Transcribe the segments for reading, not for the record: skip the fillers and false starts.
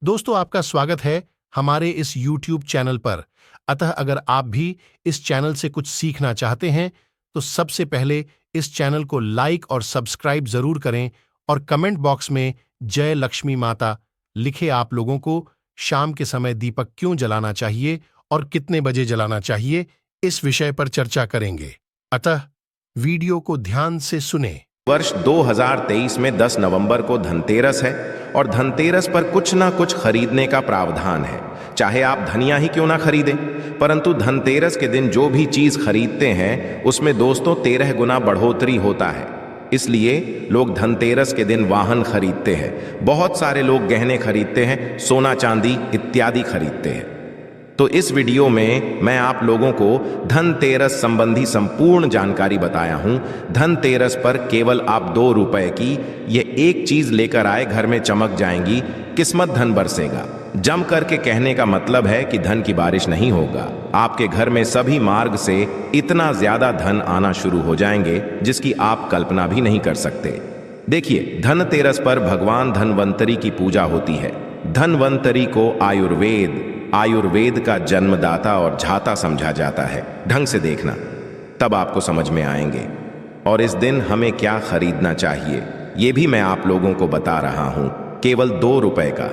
दोस्तों, आपका स्वागत है हमारे इस YouTube चैनल पर। अतः अगर आप भी इस चैनल से कुछ सीखना चाहते हैं तो सबसे पहले इस चैनल को लाइक और सब्सक्राइब जरूर करें और कमेंट बॉक्स में जय लक्ष्मी माता लिखे। आप लोगों को शाम के समय दीपक क्यों जलाना चाहिए और कितने बजे जलाना चाहिए, इस विषय पर चर्चा करेंगे। अतः वीडियो को ध्यान से सुने। वर्ष 2023 में 10 नवंबर को धनतेरस है और धनतेरस पर कुछ ना कुछ खरीदने का प्रावधान है। चाहे आप धनिया ही क्यों ना खरीदें, परंतु धनतेरस के दिन जो भी चीज खरीदते हैं उसमें दोस्तों 13 गुना बढ़ोतरी होता है। इसलिए लोग धनतेरस के दिन वाहन खरीदते हैं, बहुत सारे लोग गहने खरीदते हैं, सोना चांदी इत्यादि खरीदते हैं। तो इस वीडियो में मैं आप लोगों को धनतेरस संबंधी संपूर्ण जानकारी बताया हूं। धनतेरस पर केवल आप 2 रुपए की ये एक चीज लेकर आए, घर में चमक जाएंगी, किस्मत धन बरसेगा। जम करके कहने का मतलब है कि धन की बारिश नहीं होगा, आपके घर में सभी मार्ग से इतना ज्यादा धन आना शुरू हो जाएंगे जिसकी आप कल्पना भी नहीं कर सकते। देखिए, धनतेरस पर भगवान धनवंतरी की पूजा होती है। धनवंतरी को आयुर्वेद का जन्मदाता और झाता समझा जाता है। ढंग से देखना, तब आपको समझ में आएंगे। और इस दिन हमें क्या खरीदना चाहिए ये भी मैं आप लोगों को बता रहा हूं, केवल 2 रुपए का।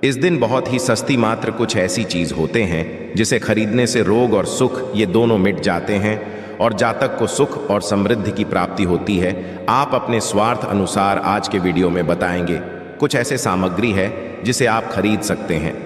इस दिन बहुत ही सस्ती मात्र कुछ ऐसी चीज होते हैं जिसे खरीदने से रोग और सुख ये दोनों मिट जाते हैं और जातक को सुख और समृद्धि की प्राप्ति होती है। आप अपने स्वार्थ अनुसार आज के वीडियो में बताएंगे कुछ ऐसे सामग्री है जिसे आप खरीद सकते हैं।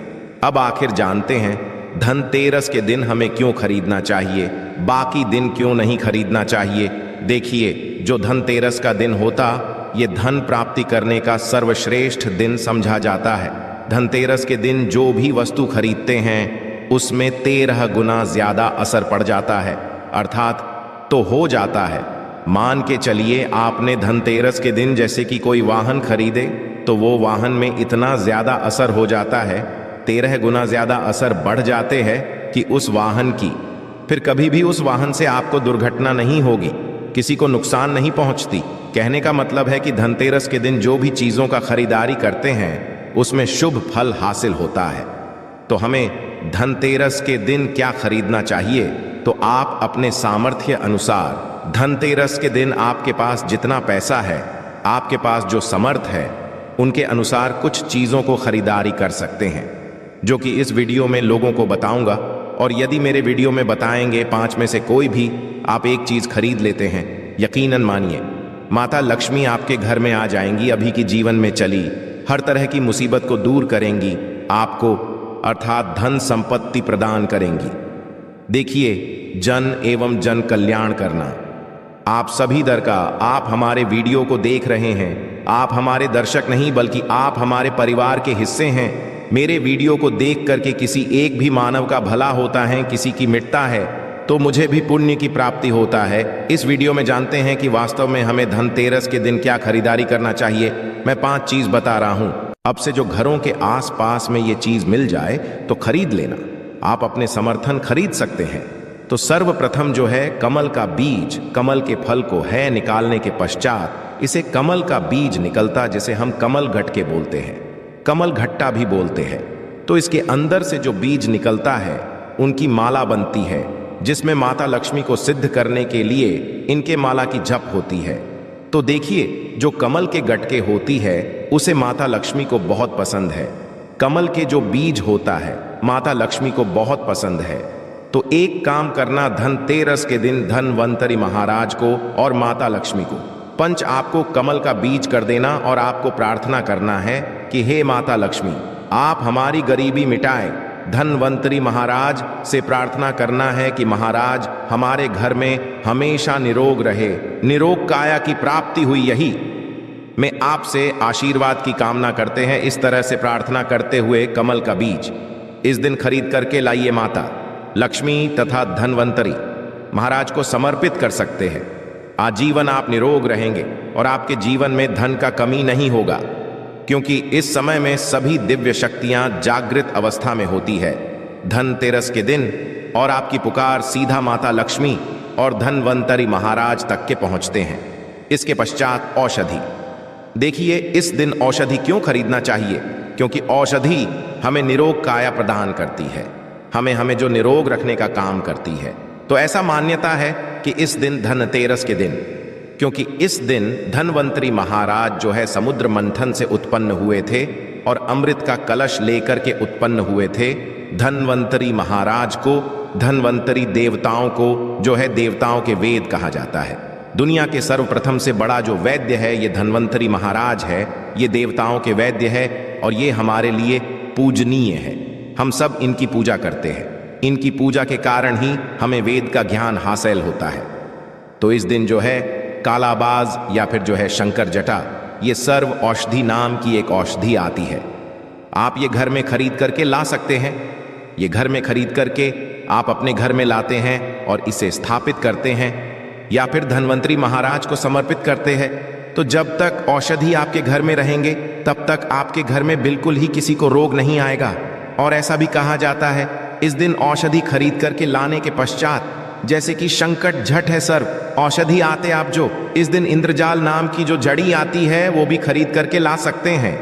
अब आखिर जानते हैं धनतेरस के दिन हमें क्यों खरीदना चाहिए, बाकी दिन क्यों नहीं खरीदना चाहिए। देखिए, जो धनतेरस का दिन होता ये धन प्राप्ति करने का सर्वश्रेष्ठ दिन समझा जाता है। धनतेरस के दिन जो भी वस्तु खरीदते हैं उसमें 13 गुना ज्यादा असर पड़ जाता है, अर्थात तो हो जाता है। मान के चलिए आपने धनतेरस के दिन जैसे कि कोई वाहन खरीदे तो वो वाहन में इतना ज्यादा असर हो जाता है, 13 गुना ज्यादा असर बढ़ जाते हैं कि उस वाहन की फिर कभी भी उस वाहन से आपको दुर्घटना नहीं होगी, किसी को नुकसान नहीं पहुंचती। कहने का मतलब है कि धनतेरस के दिन जो भी चीजों का खरीदारी करते हैं उसमें शुभ फल हासिल होता है। तो हमें धनतेरस के दिन क्या खरीदना चाहिए, तो आप अपने सामर्थ्य अनुसार धनतेरस के दिन आपके पास जितना पैसा है, आपके पास जो समर्थ है, उनके अनुसार कुछ चीजों को खरीदारी कर सकते हैं, जो कि इस वीडियो में लोगों को बताऊंगा। और यदि मेरे वीडियो में बताएंगे 5 में से कोई भी आप एक चीज खरीद लेते हैं, यकीनन मानिए माता लक्ष्मी आपके घर में आ जाएंगी, अभी की जीवन में चली हर तरह की मुसीबत को दूर करेंगी, आपको अर्थात धन संपत्ति प्रदान करेंगी। देखिए, जन एवं जन कल्याण करना आप सभी दर का। आप हमारे वीडियो को देख रहे हैं, आप हमारे दर्शक नहीं बल्कि आप हमारे परिवार के हिस्से हैं। मेरे वीडियो को देख करके किसी एक भी मानव का भला होता है, किसी की मिटता है, तो मुझे भी पुण्य की प्राप्ति होता है। इस वीडियो में जानते हैं कि वास्तव में हमें धनतेरस के दिन क्या खरीदारी करना चाहिए। मैं 5 चीज बता रहा हूं। अब से जो घरों के आसपास में ये चीज मिल जाए तो खरीद लेना, आप अपने समर्थन खरीद सकते हैं। तो सर्वप्रथम जो है कमल का बीज, कमल के फल को है निकालने के पश्चात इसे कमल का बीज निकलता, जिसे हम कमल घटके बोलते हैं, कमल घट्टा भी बोलते हैं। तो इसके अंदर से जो बीज निकलता है उनकी माला बनती है, जिसमें माता लक्ष्मी को सिद्ध करने के लिए इनके माला की जप होती है। तो देखिए, जो कमल के गटके होती है उसे माता लक्ष्मी को बहुत पसंद है। कमल के जो बीज होता है माता लक्ष्मी को बहुत पसंद है। तो एक काम करना, धनतेरस के दिन धनवंतरी महाराज को और माता लक्ष्मी को पंच आपको कमल का बीज कर देना और आपको प्रार्थना करना है कि हे माता लक्ष्मी, आप हमारी गरीबी मिटाएं। धनवंतरी महाराज से प्रार्थना करना है कि महाराज हमारे घर में हमेशा निरोग रहे, निरोग काया की प्राप्ति हुई, यही में आपसे आशीर्वाद की कामना करते हैं। इस तरह से प्रार्थना करते हुए कमल का बीज इस दिन खरीद करके लाइए, माता लक्ष्मी तथा धनवंतरी महाराज को समर्पित कर सकते हैं। आजीवन आप निरोग रहेंगे और आपके जीवन में धन का कमी नहीं होगा, क्योंकि इस समय में सभी दिव्य शक्तियां जागृत अवस्था में होती है धनतेरस के दिन, और आपकी पुकार सीधा माता लक्ष्मी और धनवंतरी महाराज तक के पहुंचते हैं। इसके पश्चात औषधि। देखिए, इस दिन औषधि क्यों खरीदना चाहिए, क्योंकि औषधि हमें निरोग काया प्रदान करती है, हमें हमें जो निरोग रखने का काम करती है। तो ऐसा मान्यता है कि इस दिन धनतेरस के दिन, क्योंकि इस दिन धन्वंतरी महाराज जो है समुद्र मंथन से उत्पन्न हुए थे और अमृत का कलश लेकर के उत्पन्न हुए थे। धन्वंतरी महाराज को, धन्वंतरी देवताओं को जो है देवताओं के वेद कहा जाता है। दुनिया के सर्वप्रथम से बड़ा जो वैद्य है ये धन्वंतरी महाराज है, ये देवताओं के वैद्य है और ये हमारे लिए पूजनीय है। हम सब इनकी पूजा करते हैं, इनकी पूजा के कारण ही हमें वेद का ज्ञान हासिल होता है। तो इस दिन जो है कालाबाज या फिर जो है शंकर जटा, ये सर्व औषधि नाम की एक औषधि आती है। आप ये घर में खरीद करके ला सकते हैं। ये घर में खरीद करके आप अपने घर में लाते हैं और इसे स्थापित करते हैं या फिर धन्वंतरी महाराज को समर्पित करते हैं। तो जब तक औषधि आपके घर में रहेंगे तब तक आपके घर में बिल्कुल ही किसी को रोग नहीं आएगा। और ऐसा भी कहा जाता है इस दिन औषधि खरीद करके लाने के पश्चात, जैसे कि संकट झट है सर्व औषधि आते आप जो इस दिन इंद्रजाल नाम की जो जड़ी आती है वो भी खरीद करके ला सकते हैं।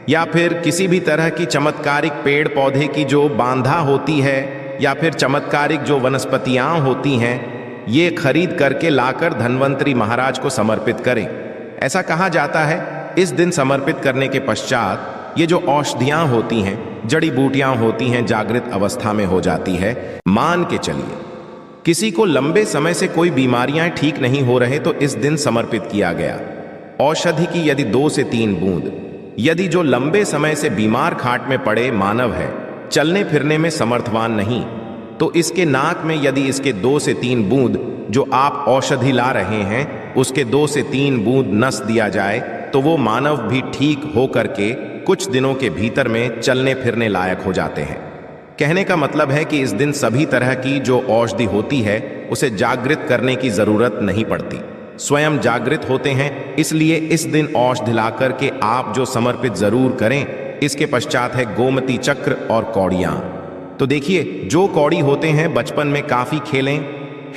या फिर किसी भी तरह की चमत्कारिक पेड़ पौधे की जो बांधा होती है या फिर चमत्कारिक जो वनस्पतियां होती हैं, ये खरीद करके लाकर धन्वंतरी महाराज को समर्पित करें। ऐसा कहा जाता है इस दिन समर्पित करने के पश्चात ये जो औषधियां होती हैं, जड़ी बूटियां होती हैं, जागृत अवस्था में हो जाती है। मान के चलिए किसी को लंबे समय से कोई बीमारियां ठीक नहीं हो रहे तो इस दिन समर्पित किया गया औषधि की यदि 2 से 3 बूंद, यदि जो लंबे समय से बीमार खाट में पड़े मानव है, चलने फिरने में समर्थवान नहीं, तो इसके नाक में यदि इसके 2 से 3 बूंद जो आप औषधि ला रहे हैं उसके 2 से 3 बूंद नस दिया जाए तो वो मानव भी ठीक हो करके कुछ दिनों के भीतर में चलने फिरने लायक हो जाते हैं। कहने का मतलब है कि इस दिन सभी तरह की जो औषधि होती है उसे जागृत करने की जरूरत नहीं पड़ती, स्वयं जागृत होते हैं। इसलिए इस दिन औषधि ला करके आप जो समर्पित जरूर करें। इसके पश्चात है गोमती चक्र और कौड़ियां। तो देखिए जो कौड़ी होते हैं बचपन में काफी खेले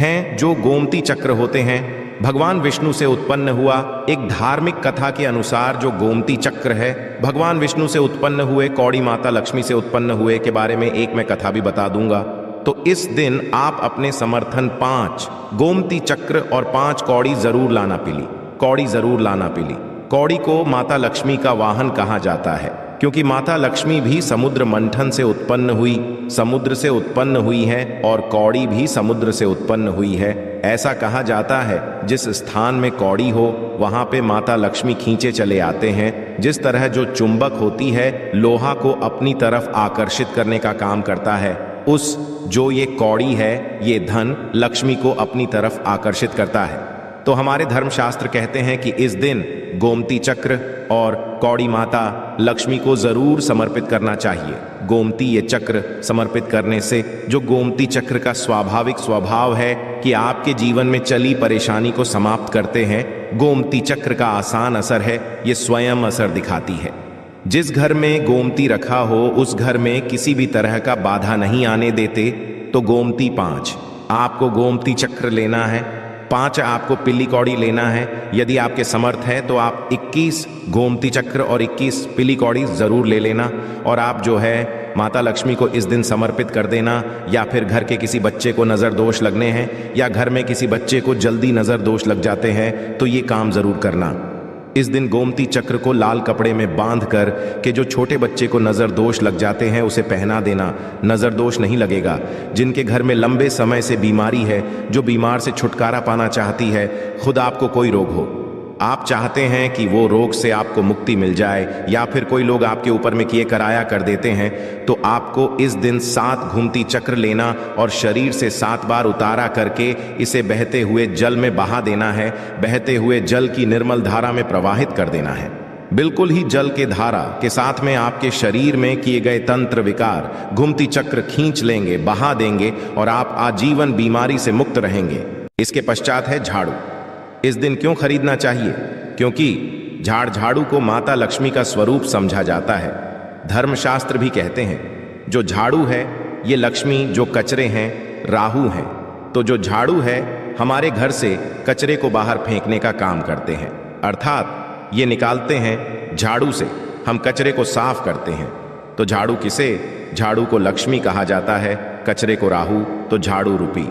हैं। जो गोमती चक्र होते हैं भगवान विष्णु से उत्पन्न हुआ। एक धार्मिक कथा के अनुसार जो गोमती चक्र है भगवान विष्णु से उत्पन्न हुए, कौड़ी माता लक्ष्मी से उत्पन्न हुए के बारे में एक मैं कथा भी बता दूंगा। तो इस दिन आप अपने समर्थन 5 गोमती चक्र और 5 कौड़ी जरूर लाना पीली, कौड़ी जरूर लाना पीली। कौड़ी को माता लक्ष्मी का वाहन कहा जाता है क्योंकि माता लक्ष्मी भी समुद्र मंथन से उत्पन्न हुई, समुद्र से उत्पन्न हुई है और कौड़ी भी समुद्र से उत्पन्न हुई है। ऐसा कहा जाता है जिस स्थान में कौड़ी हो वहां पे माता लक्ष्मी खींचे चले आते हैं। जिस तरह जो चुंबक होती है लोहा को अपनी तरफ आकर्षित करने का काम करता है, उस जो ये कौड़ी है ये धन लक्ष्मी को अपनी तरफ आकर्षित करता है। तो हमारे धर्मशास्त्र कहते हैं कि इस दिन गोमती चक्र और कौड़ी माता लक्ष्मी को जरूर समर्पित करना चाहिए। गोमती ये चक्र समर्पित करने से जो गोमती चक्र का स्वाभाविक स्वभाव है कि आपके जीवन में चली परेशानी को समाप्त करते हैं, गोमती चक्र का आसान असर है, ये स्वयं असर दिखाती है। जिस घर में गोमती रखा हो उस घर में किसी भी तरह का बाधा नहीं आने देते। तो गोमती 5 आपको गोमती चक्र लेना है, 5 आपको पिल्ली कौड़ी लेना है। यदि आपके समर्थ है तो आप 21 गोमती चक्र और 21 पिल्ली कौड़ी जरूर ले लेना और आप जो है माता लक्ष्मी को इस दिन समर्पित कर देना। या फिर घर के किसी बच्चे को नज़र दोष लगने हैं या घर में किसी बच्चे को जल्दी नज़र दोष लग जाते हैं तो ये काम जरूर करना। इस दिन गोमती चक्र को लाल कपड़े में बांध कर के जो छोटे बच्चे को नज़र दोष लग जाते हैं उसे पहना देना, नज़र दोष नहीं लगेगा। जिनके घर में लंबे समय से बीमारी है, जो बीमार से छुटकारा पाना चाहती है, खुद आपको कोई रोग हो, आप चाहते हैं कि वो रोग से आपको मुक्ति मिल जाए या फिर कोई लोग आपके ऊपर में किए कराया कर देते हैं, तो आपको इस दिन 7 घूमती चक्र लेना और शरीर से 7 बार उतारा करके इसे बहते हुए जल में बहा देना है। बहते हुए जल की निर्मल धारा में प्रवाहित कर देना है। बिल्कुल ही जल के धारा के साथ में आपके शरीर में किए गए तंत्र विकार घूमती चक्र खींच लेंगे, बहा देंगे और आप आजीवन बीमारी से मुक्त रहेंगे। इसके पश्चात है झाड़ू। इस दिन क्यों खरीदना चाहिए? क्योंकि झाड़ू को माता लक्ष्मी का स्वरूप समझा जाता है। धर्मशास्त्र भी कहते हैं जो झाड़ू है ये लक्ष्मी, जो कचरे हैं राहु हैं। तो जो झाड़ू है हमारे घर से कचरे को बाहर फेंकने का काम करते हैं, अर्थात ये निकालते हैं झाड़ू से हम कचरे को साफ करते हैं। तो झाड़ू किसे? झाड़ू को लक्ष्मी कहा जाता है, कचरे को राहु, तो झाड़ू रूपी।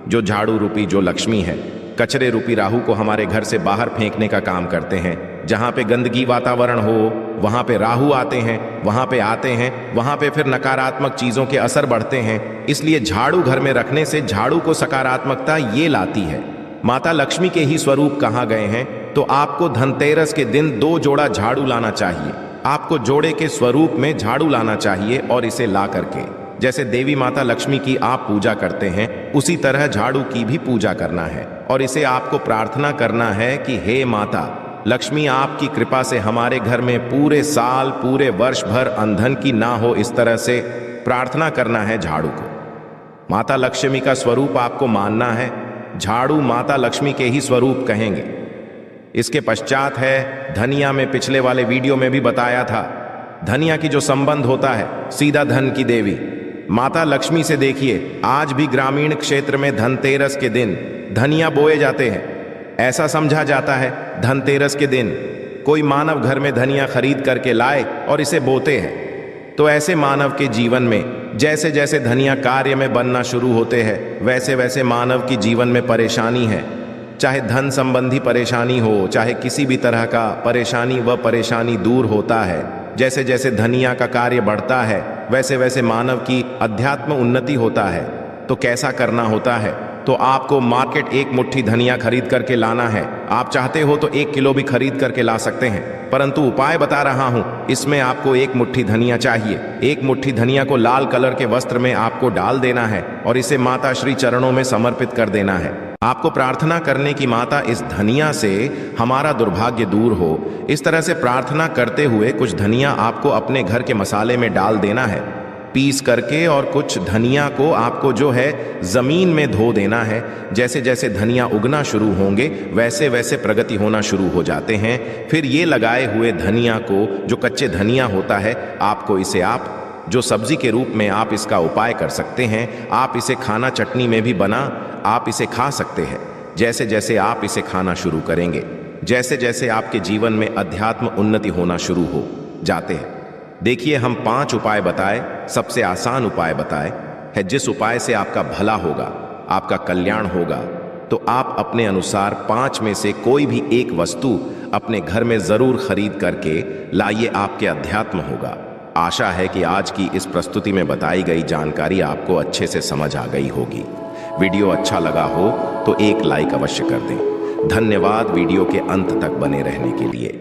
जो झाड़ू रूपी जो लक्ष्मी है, कचरे रूपी राहु को हमारे घर से बाहर फेंकने का काम करते हैं। जहां पे गंदगी वातावरण हो वहां पे राहु आते हैं, वहां पे आते हैं, वहां पे फिर नकारात्मक चीजों के असर बढ़ते हैं। इसलिए झाड़ू घर में रखने से झाड़ू को सकारात्मकता ये लाती है। माता लक्ष्मी के ही स्वरूप कहाँ गए हैं, तो आपको धनतेरस के दिन 2 जोड़ा झाड़ू लाना चाहिए। आपको जोड़े के स्वरूप में झाड़ू लाना चाहिए और इसे ला करके जैसे देवी माता लक्ष्मी की आप पूजा करते हैं उसी तरह झाड़ू की भी पूजा करना है। और इसे आपको प्रार्थना करना है कि हे माता लक्ष्मी, आपकी कृपा से हमारे घर में पूरे साल पूरे वर्ष भर अंधन की ना हो, इस तरह से प्रार्थना करना है झाड़ू को। माता लक्ष्मी का स्वरूप आपको मानना है। झाड़ू माता लक्ष्मी के ही स्वरूप कहेंगे। इसके पश्चात है धनिया। में पिछले वाले वीडियो में भी बताया था, धनिया की जो संबंध होता है सीधा धन की देवी माता लक्ष्मी से। देखिए आज भी ग्रामीण क्षेत्र में धनतेरस के दिन धनिया बोए जाते हैं। ऐसा समझा जाता है धनतेरस के दिन कोई मानव घर में धनिया खरीद करके लाए और इसे बोते हैं। तो ऐसे मानव के जीवन में जैसे जैसे धनिया कार्य में बनना शुरू होते हैं वैसे वैसे मानव की जीवन में परेशानी है। चाहे धन संबंधी परेशानी हो, चाहे किसी भी तरह का परेशानी, वह परेशानी दूर होता है। जैसे जैसे धनिया का कार्य बढ़ता है वैसे वैसे मानव की अध्यात्म उन्नति होता है। तो कैसा करना होता है, तो आपको मार्केट 1 मुट्ठी धनिया खरीद करके लाना है। आप चाहते हो तो 1 किलो भी खरीद करके ला सकते हैं, परंतु उपाय बता रहा हूं। इसमें आपको 1 मुट्ठी धनिया चाहिए। 1 मुट्ठी धनिया को लाल कलर के वस्त्र में आपको डाल देना है और इसे माता श्री चरणों में समर्पित कर देना है। आपको प्रार्थना करने की, माता इस धनिया से हमारा दुर्भाग्य दूर हो। इस तरह से प्रार्थना करते हुए कुछ धनिया आपको अपने घर के मसाले में डाल देना है पीस करके, और कुछ धनिया को आपको जो है जमीन में धो देना है। जैसे जैसे धनिया उगना शुरू होंगे वैसे वैसे प्रगति होना शुरू हो जाते हैं। फिर ये लगाए हुए धनिया को, जो कच्चे धनिया होता है, आपको इसे आप जो सब्जी के रूप में आप इसका उपाय कर सकते हैं। आप इसे खाना चटनी में भी बना आप इसे खा सकते हैं। जैसे जैसे आप इसे खाना शुरू करेंगे, जैसे जैसे आपके जीवन में अध्यात्म उन्नति होना शुरू हो जाते हैं। देखिए हम 5 उपाय बताए, सबसे आसान उपाय बताए है। जिस उपाय से आपका भला होगा, आपका कल्याण होगा, तो आप अपने अनुसार 5 में से कोई भी एक वस्तु अपने घर में जरूर खरीद करके लाइए, आपके अध्यात्म होगा। आशा है कि आज की इस प्रस्तुति में बताई गई जानकारी आपको अच्छे से समझ आ गई होगी। वीडियो अच्छा लगा हो तो एक लाइक अवश्य कर दें। धन्यवाद वीडियो के अंत तक बने रहने के लिए।